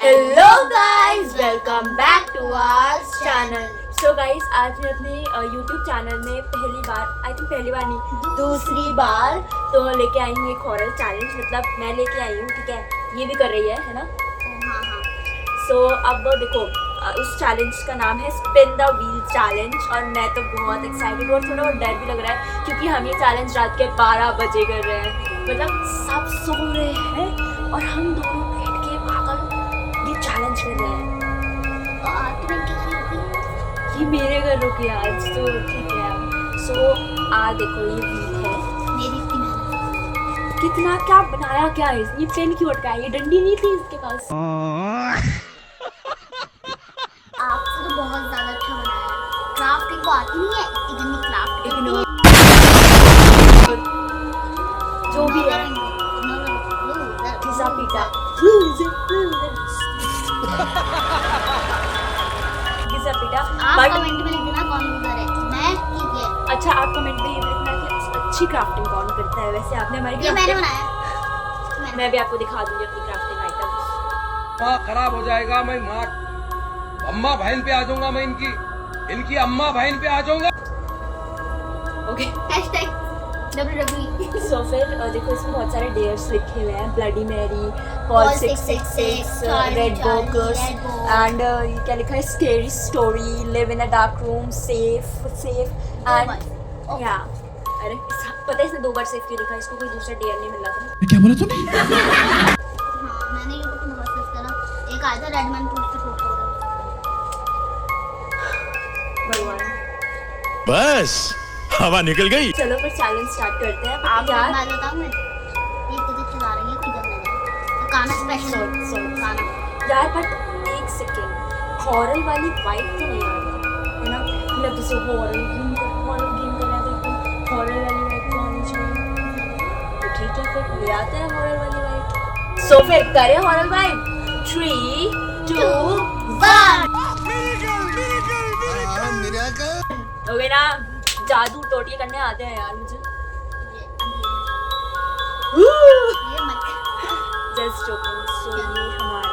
Hello guys, welcome back to our channel. So guys, आज मैं अपने यूट्यूब चैनल में पहली बार नहीं, दूसरी बार तो लेके आई हूँ एक हॉरर चैलेंज। मतलब मैं लेके आई हूँ, ठीक है, ये भी कर रही है ना। हाँ। सो अब देखो, उस चैलेंज का नाम है स्पिन द व्हील चैलेंज और मैं तो बहुत एक्साइटेड और थोड़ा बहुत डर भी लग रहा है क्योंकि हम ये चैलेंज रात के 12 बजे कर रहे हैं। मतलब सब सो रहे हैं और हम दोनों बैठ के पागल ये चैलेंज कर रहे हैं। ये मेरे घर रुकी आज, तो ठीक है। सो देखो, ये व्हील है मेरी इतनी मेहनत। कितना क्या बनाया, क्या है ये पेन क्यों अटका है, ये डंडी नहीं थी इसके पास। आपसे तो बहुत ज्यादा अच्छा बनाया है। क्राफ्टिंग को आती नहीं है, इतनी क्राफ्टिंग जो भी है पिज़्ज़ा पिज़्ज़ा पिज़्ज़ा पिज़्ज़ा। आप कमेंट में लिख देना कौन लूजर है, मैं ठीक है। अच्छा, आप कमेंट में ये लिखना कि अच्छी क्राफ्टिंग कौन करता है। वैसे आपने हमारी ये मैंने बनाया। मैं भी आपको दिखा दूंगी अपनी क्राफ्टिंग आइटम्स। माँ खराब हो जाएगा, मैं माँ अम्मा बहन पे आ जाऊंगा, मैं इनकी अम्मा बहन पे आ जाऊंगा। Okay, WWE। सो फिर देखो, इसमें बहुत सारे डेयर्स लिखे हुए हैं। Bloody Mary, call 666, red book and क्या लिखा है, scary story, live in a dark room, safe and या अरे पता है इसने 2 बार सेफ क्यों लिखा है, इसको कोई दूसरा डेयर नहीं मिला था। क्या बोला तूने? हाँ, मैंने YouTube में बहुत सर्च करा, एक आया था रेडमैन प्रूफ से फोटो। भगवान, बस हवा निकल गई। चलो फिर चैलेंज स्टार्ट करते हैं। आप यार बात बताऊं मैं, ये किधर चला रही है, किधर नहीं है, तो गाना स्पेशल गाना यार, बट एक सेकेंड, हॉरर वाली वाइब तो नहीं आ रही है ना। मतलब जैसे हॉरर गेम कर रहा था, तो हॉरर वाली वाइब तो आनी चाहिए। तो ठीक है, फिर ले आते हैं हॉरर वाली वाइब। सो फिर करें हॉरर वाइब। 3, 2, 1। हो गए ना, जादू टोटिए करने आते हैं यार मुझे। ये मत जस्ट जोकिंग। सो ये हमारे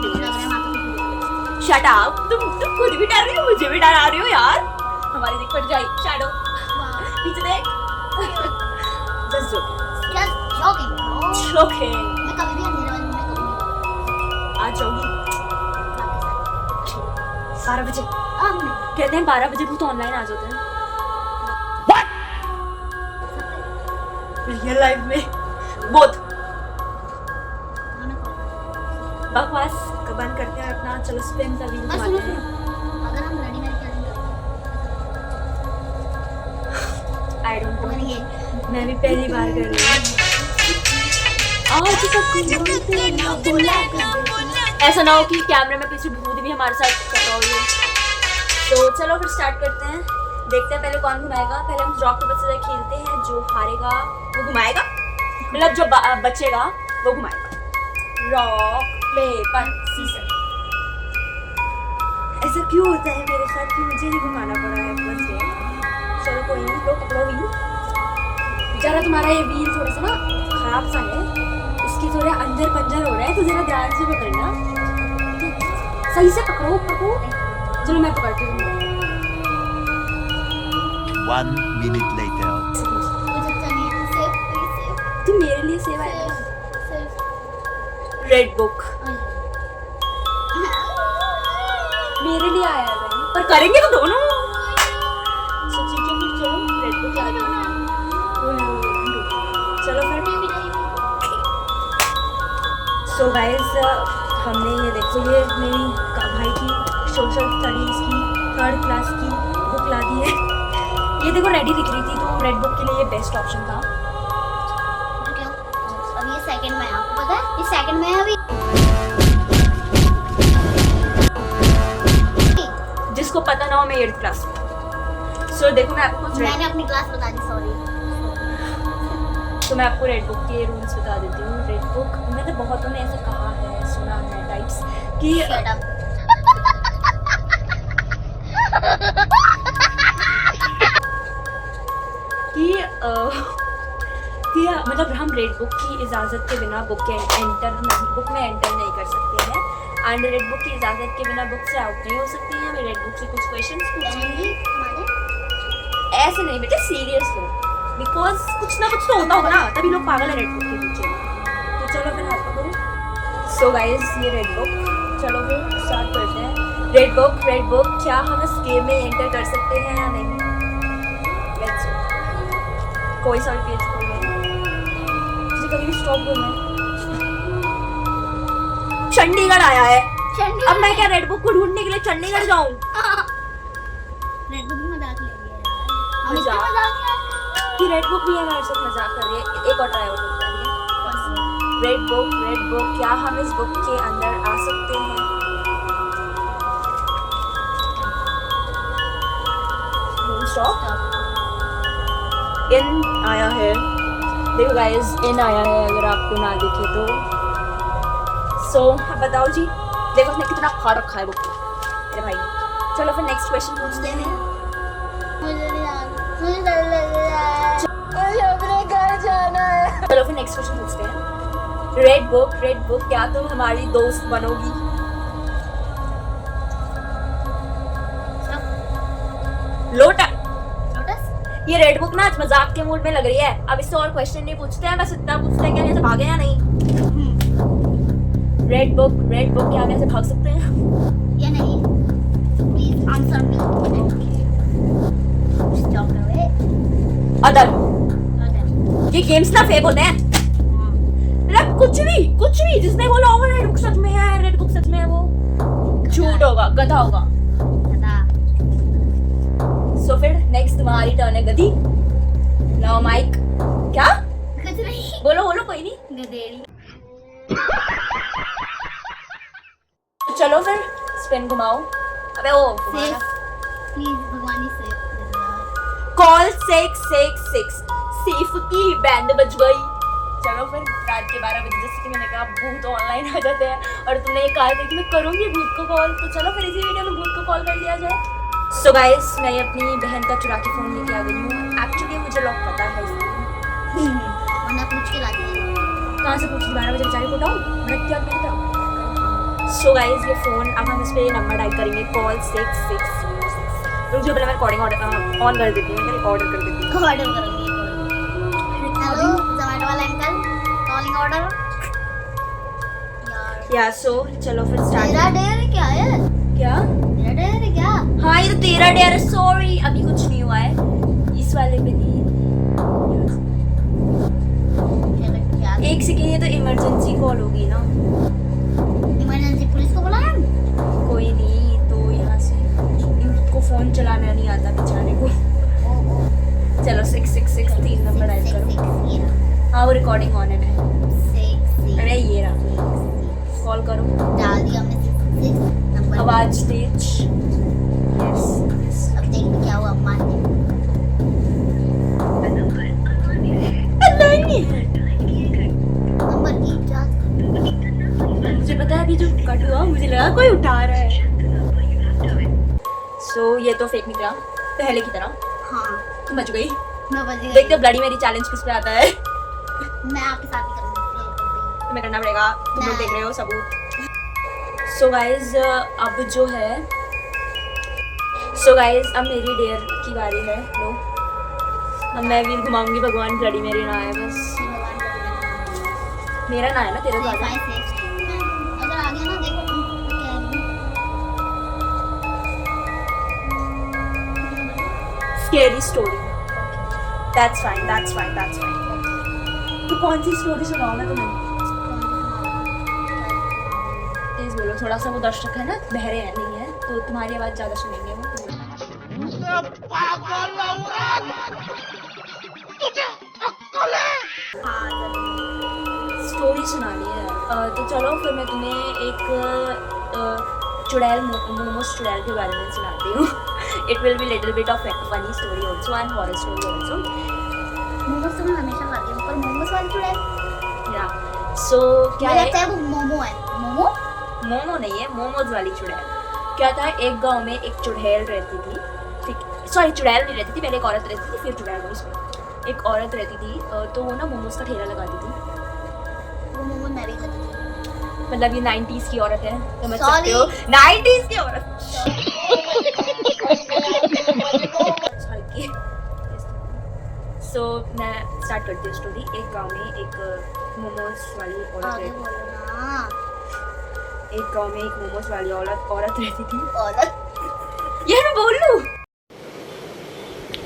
लग रहा है माता को। शट अप, तुम खुद भी डर रही हो, मुझे भी डरा रही हो यार। हमारी दिख पड़ जाए शैडो, पीछे देख। Just joking. क्या शॉकिंग। जोकिंग। मैं कभी भी अंधेरे वाले में कभी नहीं आ जाऊंगी 12 बजे। अब नहीं। कहते हैं 12 बजे भूत ऑनलाइन आ जाते हैं। रियल लाइफ में बहुत मैंने कहा बकवास बंद करते हैं अपना। चलो स्पिन का व्हील बस घुमाते सुनो, हैं। अगर हम ready made challenge I don't know, करें ये मैं भी पहली बार कर रही हूँ। आज तक बोलते ना बोला कर। ऐसा ना हो कि कैमरे में पीछे भूत भी हमारे साथ कर रहा हो ये। तो चलो फिर स्टार्ट करते हैं। देखते हैं पहले कौन घुमाएगा। पहले हम रॉक पेपर सीजर खेलते हैं, जो हारेगा वो घुमाएगा, मतलब जो बचेगा वो घुमाएगा। Rock paper scissor. ऐसा क्यों होता है मेरे साथ कि मुझे ही घुमाना पड़ा है फर्स्ट डे। चलो कोई नहीं, लो पकड़ो व्हील। जरा तुम्हारा ये व्हील थोड़ा सा ना खराब सा है, उसकी थोड़ा अंदर पंजर हो रहा है, तो जरा ध्यान से पकड़ना, सही से पकड़ो। चलो मैं पकड़ती हूँ। 1 minute later. कुछ अच्छा नहीं है। सेफ तुम मेरे लिए सेवा है। सेफ रेड बुक मेरे लिए आया है, पर करेंगे तो दोनों। सो ठीक है, फिर चलो रेड बुक आ गया। चलो फिर। सो गाइस, हमने ये देखो, ये मेरी भाई की सोशल स्टडीज़ की 3rd क्लास की बुक ला दी है। ये देखो रेडी दिख रही थी, तो रेड बुक के लिए ये बेस्ट ऑप्शन था। क्यों? अब ये सेकंड में है, आपको पता है ये सेकंड में है अभी। जिसको पता ना हो, मैं 8th क्लास में। सो देखो, मैं आपको कुछ मैंने अपनी क्लास बता दी, सॉरी। तो मैं आपको रेड बुक के रूल्स बता देती हूँ। रेड बुक में तो बहुतों ने ऐसा कहा है, सुना है टाइप्स कि शट अप। कि मतलब हम रेड बुक की इजाज़त के बिना बुक में एंटर नहीं कर सकते हैं। एंड रेड बुक की इजाजत के बिना बुक से आउट नहीं हो सकती हैं। मैं रेड बुक से कुछ क्वेश्चंस पूछूंगी। हमारे ऐसे नहीं बेटे, सीरियस हो, बिकॉज कुछ ना कुछ तो होता होगा ना, तभी लोग पागल है रेड बुक के पीछे। तो चलो फिर हाथ पकड़ो। सो गाइस ये रेड बुक, चलो फिर स्टार्ट करते हैं। रेड बुक, क्या हम इस गेम में एंटर कर सकते हैं या नहीं? लेट्स कोई सा भी पेज खोल लें, मुझे कभी भी स्टॉप बोलना है। चंडीगढ़ आया है। अब मैं क्या रेड बुक को ढूंढने के लिए चंडीगढ़ जाऊं? रेड बुक में मजाक ले लिया यार। हम मजाक? इसका मजाक किया। कि रेड बुक भी हमारे साथ मजाक कर रही है। एक और ट्राई आउट होता है। रेड बुक, क्या हम इस बुक के अंदर आ सकते हैं? स्टॉप। इन आया है, देखो गाइस इन आया है, अगर आपको ना दिखे तो। सो अब बताओ जी, देखो उसने कितना खा रखा है बुक मेरे भाई ने। चलो फिर नेक्स्ट क्वेश्चन पूछते हैं। मुझे नहीं याद, मुझे डर लग रहा है। अपने घर जाना है। चलो फिर नेक्स्ट क्वेश्चन पूछते हैं। रेड बुक, क्या तुम हमारी दोस्त बनोगी? लोटस। ये रेड बुक ना आज मजाक के मूड में लग रही है। अब इससे और क्वेश्चन नहीं पूछते हैं, बस इतना पूछते हैं कि हम यहाँ से भागे या नहीं। रेड बुक, क्या हम यहाँ से भाग सकते हैं या नहीं? Please answer me. स्टॉप करो। अदर ये गेम्स ना फेक होते हैं। मतलब कुछ भी जिसने बोला होगा रेड बुक सच में है, रेड बुक सच में है, वो झूठ होगा, गधा होगा। सो फिर नेक्स्ट तुम्हारी टर्न है गधी। लाओ माइक। क्या? कुछ नहीं। बोलो कोई नहीं। गधेड़ी। तो चलो फिर स्पिन घुमाओ। अबे ओ सेफ प्लीज भगवानी सेफ। कॉल 666 सेफ की बैंड बज गई। चलो फिर रात के 12 बजे, जैसे कि मैंने कहा भूत ऑनलाइन आ जाते हैं और तुमने ये कहा था कि मैं करूंगी भूत को कॉल, तो चलो फिर इसी वीडियो में भूत को कॉल कर लिया जाए। सो गाइस मैं अपनी बहन का चुरा के फोन लेके आ गई हूँ। एक्चुअली मुझे लॉक पता है इसलिए। वरना पूछ के लाती है। कहाँ से पूछी? 12 बजे बेचारी को उठाऊं? मैं क्या करता? सो गाइस ये फोन, अब हम इस पे नंबर टाइप करेंगे, कॉल 6606। रुक जाओ, पहले मैं रिकॉर्डिंग ऑन कर देती हूँ, मैं रिकॉर्डर कर देती हूँ। ऑर्डर करेंगे। हेलो जोमेटो वाला अंकल, कॉलिंग ऑर्डर। या सो चलो फिर स्टार्ट। तेरा डेयर क्या है? क्या? तेरा डेयर है क्या? हाँ ये तो तेरा डेयर है। सॉरी अभी कुछ नहीं हुआ है इस वाले पे नहीं। क्या? एक सेकेंड, ये तो इमरजेंसी कॉल होगी ना। इमरजेंसी पुलिस को बुलाया? कोई नहीं, तो यहाँ से इनको फोन चलाना नहीं आता बेचारे को। चलो 666 3 नंबर डायल करो। हाँ वो रिकॉर्डिंग ऑन है। अरे ये रहा, कॉल करो। डाल दिया हमने 66 नंबर। आवाज तेज। यस अब देख क्या हुआ अम्मा ने। नंबर की जांच। मुझे पता है अभी जो कट हुआ, मुझे लगा कोई उठा रहा है। सो ये तो फेक निकला पहले की तरह। हाँ तुम बच गई। मैं बच गई। देखते ब्लडी मेरी चैलेंज किस पे आता है। मैं आपके साथ ही करूँगी। तुम्हें करना पड़ेगा, तुम लोग देख रहे हो सबूत। सो गाइज अब जो है, अब मेरी डेयर की बारी है। लो अब मैं भी घुमाऊंगी, भगवान ब्लडी मेरी ना आए बस। मेरा ना है ना, तेरा तो आ जाए। अगर आ गया ना देखो स्केरी स्टोरी। That's fine. तो कौन सी स्टोरी सुनाऊं मैं तुम्हें? प्लीज बोलो, थोड़ा सा वो दर्शक है ना बहरे हैं नहीं है, तो तुम्हारी आवाज ज्यादा सुनेंगे वो। स्टोरी सुनानी है तो चलो फिर मैं तुम्हें एक चुड़ैल मोमोस चुड़ैल के बारे में सुनाती हूँ। It will be little bit of funny story also and horror story also. Momos तो मैं हमेशा खाती हूँ, पर मोमोज वाली चुड़ैल या सो क्या मुझे है, लगता है वो मोमो है। मोमो नहीं है, मोमोज वाली चुड़ैल। क्या था, एक गांव में एक चुड़ैल रहती थी। ठीक, सॉरी चुड़ैल नहीं रहती थी, पहले एक औरत रहती थी, फिर चुड़ैल हुई उसमें। एक औरत रहती थी तो वो ना मोमोज का ठेला लगाती थी। वो मोमोज मैं भी खाती थी। मतलब ये 90s की औरत है, समझ Sorry. सकते हो, 90s की औरत। सो मैं स्टार्ट करती हूँ स्टोरी। एक गांव में एक मोमोज वाली औरत आगे रहती बोलो ना। एक गांव में एक मोमोज वाली औरत रहती थी। औरत ये मैं बोल लूँ?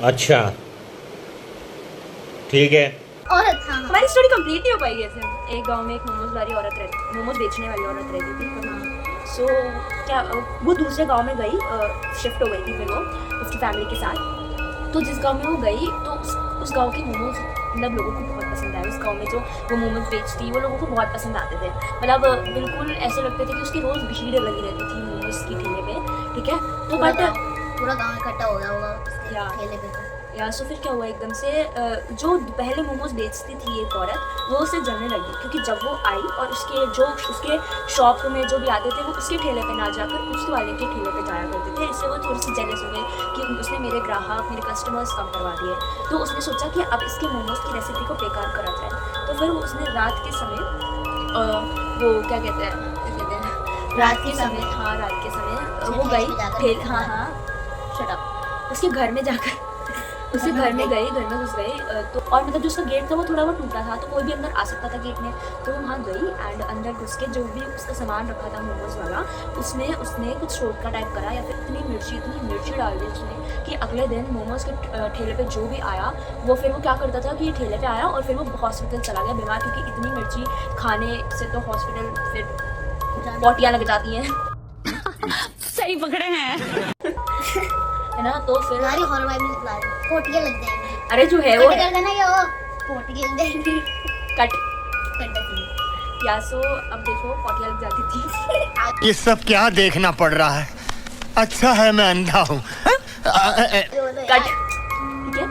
अच्छा ठीक है। औरत हाँ हाँ। हमारी स्टोरी कंप्लीट नहीं हो पाएगी ऐसे। एक गांव में एक मोमोज बेचने वाली औरत रहती थी। सो क्या वो दूसरे गांव में गई, शिफ्ट हो गई थी फिर वो उसकी फैमिली के साथ। तो जिस गांव में वो गई तो उस गांव के मोमोज मतलब लोगों को बहुत पसंद आए। उस गांव में जो वो मोमोज बेचती वो लोगों को बहुत पसंद आते थे। मतलब बिल्कुल ऐसे लगते थे कि उसकी रोज़ भीड़ लगी रहती थी मोमोज की ठेले पे, ठीक है। तो बट पूरा गांव इकट्ठा हो गया होगा उसके या। ठेले पे। या सो फिर क्या हुआ, एकदम से जो पहले मोमोज बेचती थी एक औरत, वो उसे जलने लगी। क्योंकि जब वो आई और उसके शॉप में जो भी आते थे वो उसके ठेले पे ना जाकर उस वाले के ठेले पे जाया करते थे। इससे वो थोड़ी सी जेलस हो गई कि उसने मेरे ग्राहक मेरे कस्टमर्स कम करवा दिए। तो उसने सोचा कि अब इसके मोमोज की रेसिपी को बेकार करा जाए। तो फिर उसने रात के समय वो क्या कहते हैं रात के समय, हाँ रात के समय वो गई शट अप, उसके घर में जाकर उसके घर में घुस गई। तो और मतलब जो उसका गेट था वो थोड़ा वो टूटा था, तो कोई भी अंदर आ सकता था गेट में। तो वो वहाँ गई एंड अंदर घुस के जो भी उसका सामान रखा था मोमोज वाला, उसने कुछ शोटका टाइप करा या फिर इतनी मिर्ची डाल दी उसने कि अगले दिन मोमोज के ठेले पे जो भी आया वो फिर वो क्या करता था कि ठेले पे आया और फिर वो हॉस्पिटल चला गया बीमार। क्योंकि इतनी मिर्ची खाने से तो हॉस्पिटल फिर पॉटियाँ लग जाती हैं। सही पकड़े हैं। है ना। तो फिर हमारी हॉरर वाइब में ला रही पोटियां लग जाएंगी। अरे जो है वो कट कर देना, क्या वो पोटियां लग जाएंगी। कट कट देती या सो अब देखो पॉटियाँ लग जाती थी। ये सब क्या देखना पड़ रहा है? अच्छा है मैं अंधा हूँ। कट, ठीक है।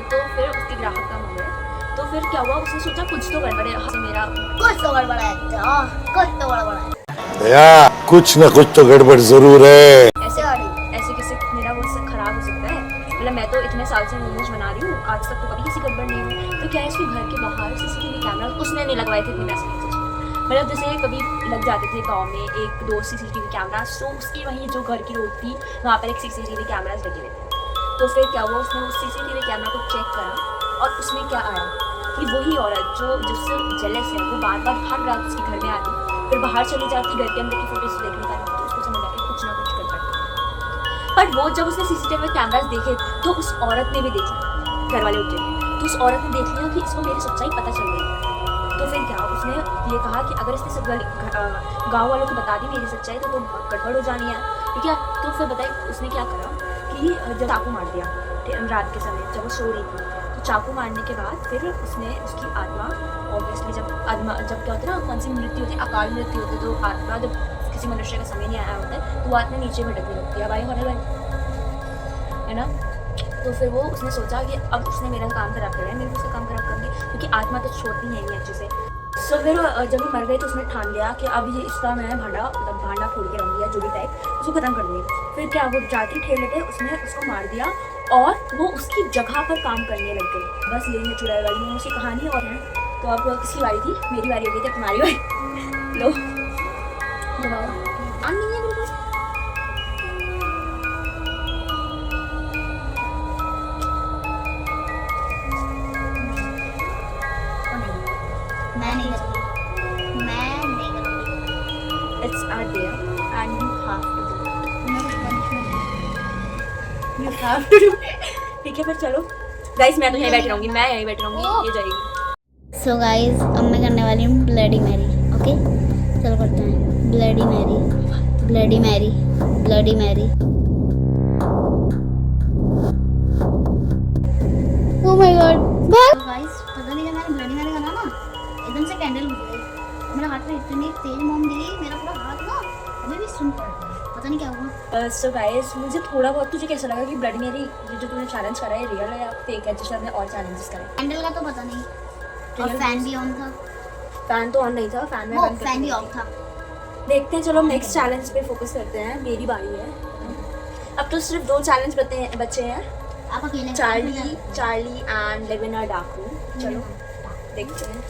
तो फिर उसके ग्राहक का मन है। तो फिर क्या हुआ, उसने सोचा कुछ तो गड़बड़ है मेरा। कुछ तो गड़बड़ है, कुछ तो गड़बड़ है। भैया कुछ न कुछ तो गड़बड़ जरूर है। ऐसे कैसे मेरा वो सब खराब हो सकता है? मतलब मैं तो इतने साल से मोमोज बना रही हूँ, आज तक तो कभी किसी गड़बड़ नहीं हुई। तो क्या है, इसके घर के बाहर सीसीटीवी कैमरा उसने नहीं लगवाए थे, इतने पैसे नहीं थे। मतलब जैसे कभी लग जाते थे गांव में 1-2 सीसीटीवी कैमरा, तो उसकी वहीं जो घर की रोड थी वहाँ पर एक सीसीटीवी कैमराज लगे हुए थे। तो फिर क्या हुआ, उसने उस सीसीटीवी कैमरा को चेक करा और उसमें क्या आया कि वही औरत जो जिससे जेलस है वो बार बार हर रात उसके घर में आती, फिर बाहर चली जाती घर के अंदर की फुटेज देखने का। तो उसको समझ आ गया कुछ ना कुछ गड़बड़। बट वो जब उसने सीसीटीवी कैमराज देखे तो उस औरत ने भी देखा, घर वाले उठ गए। तो उस औरत ने देख लिया कि इसको मेरी सच्चाई पता चल गई। तो फिर क्या, उसने ये कहा कि अगर इसने सब गाँव वालों को बता दी मेरी सच्चाई तो बहुत गड़बड़ हो जानी है, ठीक है। तो फिर बताइए उसने क्या करा कि जब चाकू मार दिया रात के समय जब वो सो रही थी। तो चाकू मारने के बाद फिर उसने उसकी आत्मा ऑब्वियसली जब क्या होता है ना, कौन सी मृत्यु होती है, अकाल मृत्यु होती है। तो आत्मा जब किसी मनुष्य का समय नहीं आया होता है तो वो आत्मा नीचे भटकने लगती है। भाई होने है ना। तो फिर वो उसने सोचा कि अब उसने मेरा काम खराब कर रहा है, मैं भी उसका काम खराब करूँगी, क्योंकि आत्मा तो छोड़ती नहीं है अच्छे से। सो फिर जब वो मर गई तो उसने ठान लिया कि अब ये इसका मैं भांडा फोड़ के रहूँगी या जो भी टाइप उसको खत्म कर दूँगी। फिर क्या, वो जाती ठेले पे उसने उसको मार दिया और वो उसकी जगह पर काम करने लग गई। बस यही है चुड़ैल वाली मोमोज की कहानी। और है तो अब किसकी बारी थी? मेरी बारी हो गई थी, तुम्हारी बारी। लो नहीं है बिल्कुल। मैं नहीं करूँगी। It's our day and you have to do it. You have to do it. ठीक है फिर चलो गाइस, मैं तो यहीं बैठी रहूँगी, ये जाएगी। सो गाइस अब मैं करने वाली हूँ ब्लडी मैरी। ओके चलो करते हैं bloody Mary, bloody Mary, bloody Mary. Oh my god guys, पता नहीं जब मैंने ब्लडी मैरी करा ना एकदम से कैंडल बुझ गई। मेरे हाथ में इतनी तेज मोम दी, मेरा पूरा हाथ ना अभी भी सुन पड़ रहा है, पता नहीं क्या हुआ। सो गाइस मुझे थोड़ा बहुत तुझे कैसा लगा कि ब्लडी मैरी जो तूने चैलेंज करा है रियल है या फेक है, जिसने हमने और चैलेंजेस करे? कैंडल का तो पता नहीं, और फैन भी ऑन था। फैन तो ऑन नहीं था, फैन में वो बंद फैन भी करके ऑफ था। देखते हैं, चलो नेक्स्ट चैलेंज पे फोकस करते हैं। मेरी बारी है। अब तो सिर्फ 2 चैलेंज बचे हैं, आप अकेले चार्ली एंड लेविना डाकू। चलो देखते हैं।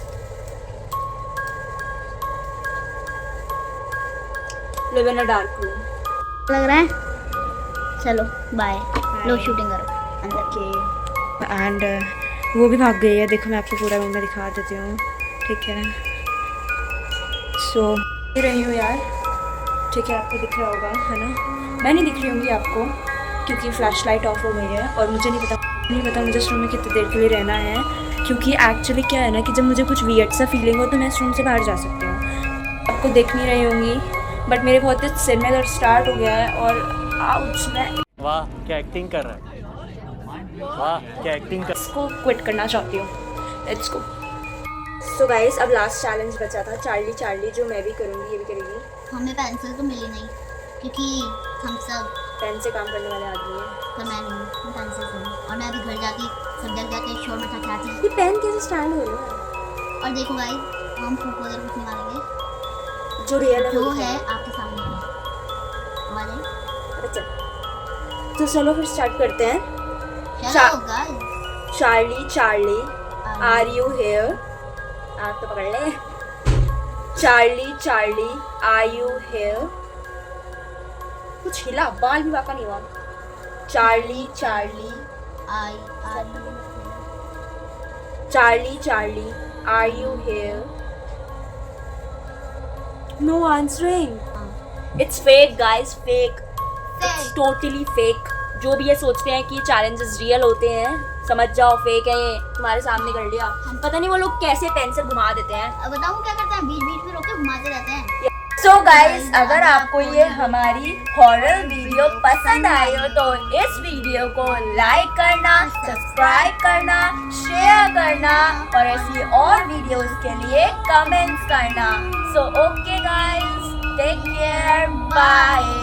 Live in a dark room. लग रहा है, चलो बाय। लो शूटिंग करो अंदर। ओके एंड वो भी भाग गई है। देखो मैं आपको पूरा रूम में दिखा देती हूँ, ठीक है। सो रही हूँ यार, ठीक है, आपको दिख रहा होगा है ना। मैं नहीं दिख रही होंगी आपको क्योंकि फ्लैश लाइट ऑफ हो गई है और मुझे नहीं पता मुझे इस रूम में कितनी देर के लिए रहना है, क्योंकि एक्चुअली क्या है ना कि जब मुझे कुछ वियर्ड सा फीलिंग हो तो मैं इस रूम से बाहर जा सकती हूँ। आपको देख नहीं रही होंगी बट मेरे बहुत ही सिर में दर्द स्टार्ट हो गया है और आउच, मैं वाह क्या एक्टिंग कर रहा है, वाह क्या एक्टिंग कर। इसको क्विट करना चाहती हूँ। Let's go. सो गाइस अब लास्ट चैलेंज बचा था चार्ली, जो मैं भी करूँगी, ये भी करेगी। हमें पेंसिल तो मिली नहीं क्योंकि हम सब पेन से काम करने वाले आदमी हैं। पर मैं नहीं, मैं पेंसिल से हूँ। और मैं अभी घर जाती सब जग जाते शोर मचा चाहती। ये पेन कैसे स्टैंड हो रहा है? और देखो गाइस हम फूक वगैरह कुछ निकालेंगे जो रियल है जो वो है आपके सामने है। आवाज़ आई? अच्छा तो चलो फिर स्टार्ट करते हैं। चलो guys. Charlie are you here? आप तो पकड़ ले। Charlie are you here? कुछ हिला, बाल भी वाका नहीं हुआ। Charlie I Charlie, are you here? No answering. It's fake, guys. Fake. It's totally fake. जो भी ये सोचते हैं कि चैलेंजेस रियल होते हैं, समझ जाओ फेक है ये। तुम्हारे सामने कर लिया। पता नहीं वो लोग कैसे पेन से घुमा देते हैं। अब बताऊँ क्या करते हैं, बीच बीच में रोक के घुमाते रहते हैं। सो गाइस अगर आपको ये हमारी हॉरर वीडियो पसंद आई हो तो इस वीडियो को लाइक करना, सब्सक्राइब करना, शेयर करना और ऐसी और वीडियोस के लिए कमेंट्स करना। So okay guys, take care, bye.